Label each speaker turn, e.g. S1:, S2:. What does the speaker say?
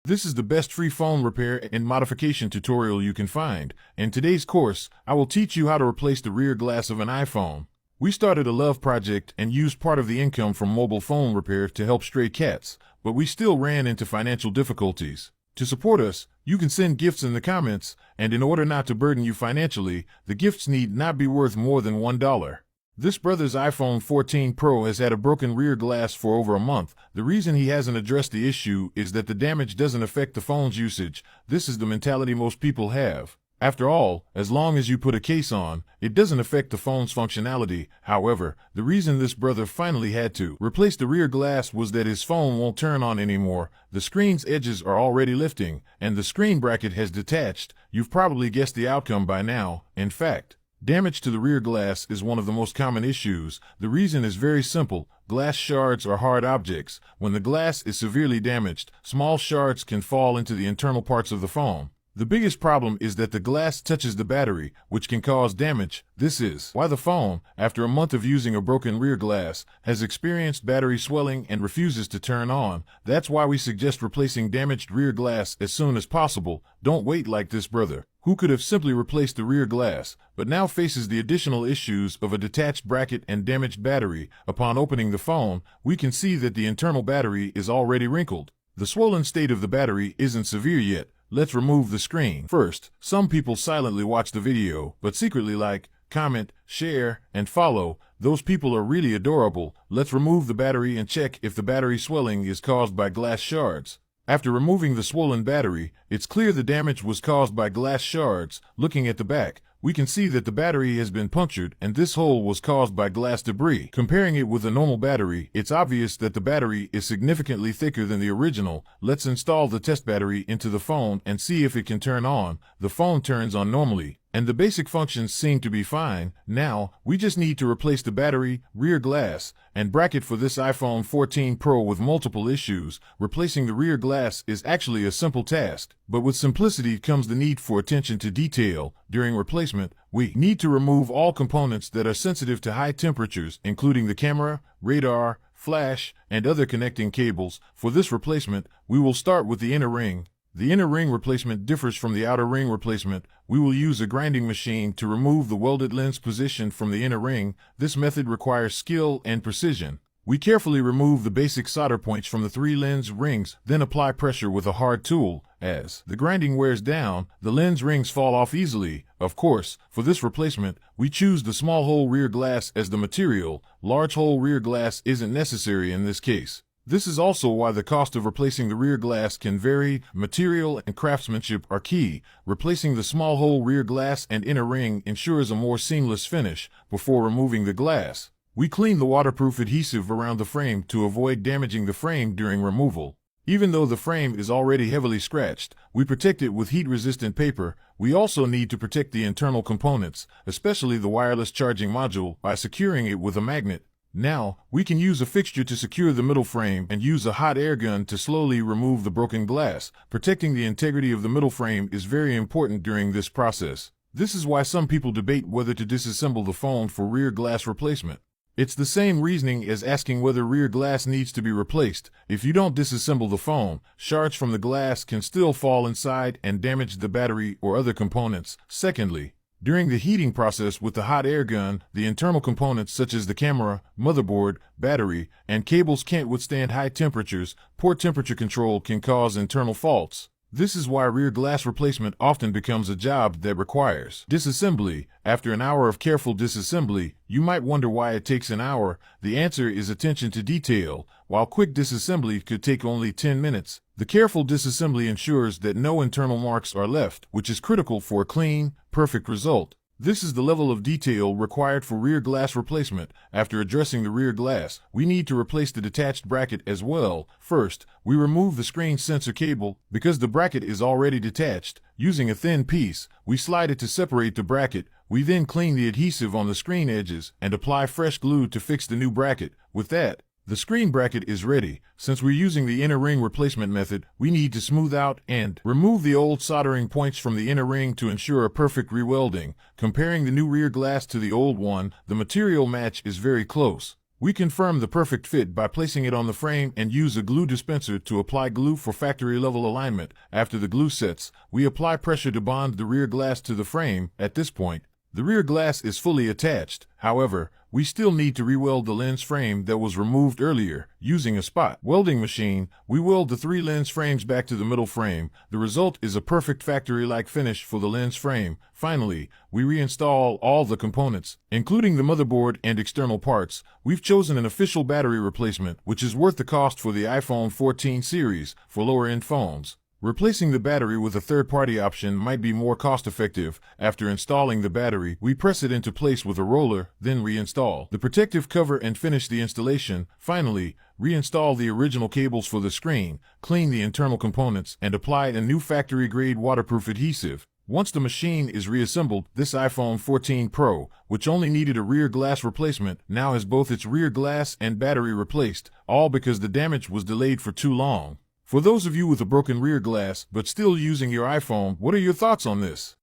S1: This is the best free phone repair and modification tutorial you can find. In today's course, I will teach you how to replace the rear glass of an iPhone. We started a love project and used part of the income from mobile phone repair to help stray cats, but we still ran into financial difficulties. To support us, you can send gifts in the comments, and in order not to burden you financially, the gifts need not be worth more than $1. This brother's iPhone 14 Pro has had a broken rear glass for over a month. The reason he hasn't addressed the issue is that the damage doesn't affect the phone's usage. This is the mentality most people have. After all, as long as you put a case on, it doesn't affect the phone's functionality. However, the reason this brother finally had to replace the rear glass was that his phone won't turn on anymore. The screen's edges are already lifting, and the screen bracket has detached. You've probably guessed the outcome by now. In fact, damage to the rear glass is one of the most common issues. The reason is very simple. Glass shards are hard objects. When the glass is severely damaged, small shards can fall into the internal parts of the phone. The biggest problem is that the glass touches the battery, which can cause damage. This is why the phone, after a month of using a broken rear glass, has experienced battery swelling and refuses to turn on. That's why we suggest replacing damaged rear glass as soon as possible. Don't wait like this brother, who could have simply replaced the rear glass, but now faces the additional issues of a detached bracket and damaged battery. Upon opening the phone, we can see that the internal battery is already wrinkled. The swollen state of the battery isn't severe yet. Let's remove the screen. First, some people silently watch the video, but secretly like, comment, share, and follow. Those people are really adorable. Let's remove the battery and check if the battery swelling is caused by glass shards. After removing the swollen battery, it's clear the damage was caused by glass shards. Looking at the back, we can see that the battery has been punctured and this hole was caused by glass debris. Comparing it with a normal battery, it's obvious that the battery is significantly thicker than the original. Let's install the test battery into the phone and see if it can turn on. The phone turns on normally, and the basic functions seem to be fine. Now, we just need to replace the battery, rear glass, and bracket for this iPhone 14 Pro with multiple issues. Replacing the rear glass is actually a simple task, but with simplicity comes the need for attention to detail. During replacement, we need to remove all components that are sensitive to high temperatures, including the camera, radar, flash, and other connecting cables. For this replacement, we will start with the inner ring. The inner ring replacement differs from the outer ring replacement. We will use a grinding machine to remove the welded lens position from the inner ring. This method requires skill and precision. We carefully remove the basic solder points from the 3 lens rings, then apply pressure with a hard tool. As the grinding wears down, the lens rings fall off easily. Of course, for this replacement, we choose the small hole rear glass as the material. Large hole rear glass isn't necessary in this case. This is also why the cost of replacing the rear glass can vary. Material and craftsmanship are key. Replacing the small hole rear glass and inner ring ensures a more seamless finish. Before removing the glass, we clean the waterproof adhesive around the frame to avoid damaging the frame during removal. Even though the frame is already heavily scratched, we protect it with heat-resistant paper. We also need to protect the internal components, especially the wireless charging module, by securing it with a magnet. Now, we can use a fixture to secure the middle frame and use a hot air gun to slowly remove the broken glass. Protecting the integrity of the middle frame is very important during this process. This is why some people debate whether to disassemble the phone for rear glass replacement. It's the same reasoning as asking whether rear glass needs to be replaced. If you don't disassemble the phone, shards from the glass can still fall inside and damage the battery or other components. Secondly, during the heating process with the hot air gun, the internal components such as the camera, motherboard, battery, and cables can't withstand high temperatures. Poor temperature control can cause internal faults. This is why rear glass replacement often becomes a job that requires disassembly. After an hour of careful disassembly, you might wonder why it takes an hour. The answer is attention to detail. While quick disassembly could take only 10 minutes, the careful disassembly ensures that no internal marks are left, which is critical for a clean, perfect result. This is the level of detail required for rear glass replacement. After addressing the rear glass, we need to replace the detached bracket as well. First, we remove the screen sensor cable. Because the bracket is already detached, using a thin piece, we slide it to separate the bracket. We then clean the adhesive on the screen edges and apply fresh glue to fix the new bracket. With that, the screen bracket is ready. Since we're using the inner ring replacement method, we need to smooth out and remove the old soldering points from the inner ring to ensure a perfect rewelding. Comparing the new rear glass to the old one, the material match is very close. We confirm the perfect fit by placing it on the frame and use a glue dispenser to apply glue for factory level alignment. After the glue sets, we apply pressure to bond the rear glass to the frame. At this point, the rear glass is fully attached. However, we still need to re-weld the lens frame that was removed earlier. Using a spot welding machine, we weld the 3 lens frames back to the middle frame. The result is a perfect factory-like finish for the lens frame. Finally, we reinstall all the components, including the motherboard and external parts. We've chosen an official battery replacement, which is worth the cost for the iPhone 14 series for lower-end phones. Replacing the battery with a third-party option might be more cost-effective. After installing the battery, we press it into place with a roller, then reinstall the protective cover and finish the installation. Finally, reinstall the original cables for the screen, clean the internal components, and apply a new factory-grade waterproof adhesive. Once the machine is reassembled, this iPhone 14 Pro, which only needed a rear glass replacement, now has both its rear glass and battery replaced, all because the damage was delayed for too long. For those of you with a broken rear glass but still using your iPhone, what are your thoughts on this?